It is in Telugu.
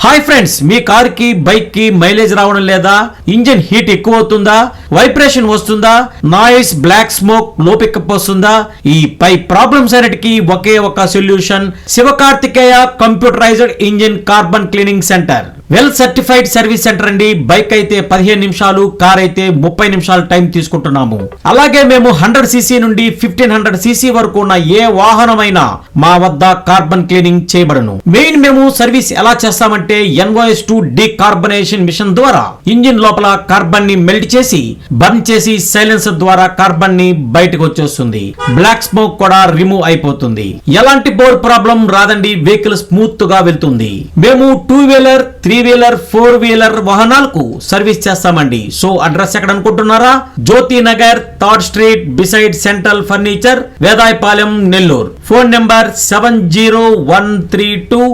హాయ్ ఫ్రెండ్స్, మీ కార్ కి బైక్ కి మైలేజ్ రావడం లేదా, ఇంజిన్ హీట్ ఎక్కువ అవుతుందా, వైబ్రేషన్ వస్తుందా, noise black smoke low pickup వస్తుందా? ఈ పై ప్రాబ్లమ్స్ అన్నిటికీ ఒకే ఒక solution Sivakarthikeya computerised engine carbon cleaning centre. Well certified service centre అండి. బైక్ అయితే 15 నిమిషాలు, కార్ అయితే 30 నిమిషాలు టైం తీసుకుంటున్నాము. అలాగే మేము 100 cc నుండి 1500 cc వరకు ఉన్న ఏ వాహనమైనా మా వద్ద కార్బన్ క్లీనింగ్ చేయబడను. మెయిన్ మేము సర్వీస్ ఎలా చేస్తామంటే NOS2 డీకార్బనేషన్ మిషన్ ద్వారా ఇంజిన్ లోపల కార్బన్ ని మెల్ట్ చేసి బర్న్ చేసి సైలెన్సర్ ద్వారా కార్బన్ ని బయటకు వచ్చేస్తుంది. బ్లాక్ స్మోక్ కూడా రిమూవ్ అయిపోతుంది. ఎలాంటి బోర్ ప్రాబ్లం రాదండి. వెహికల్ స్మూత్ గా వెళ్తుంది. మేము 2-వీలర్ 3-వీలర్ 4-వీలర్ వాహనాలకు సర్వీస్ చేస్తామండి. సో అడ్రస్ ఎక్కడ అనుకుంటున్నారా? Jyoti Nagar 3rd street beside central furniture, Vedayapalem, Nellore. Phone number 7013200003.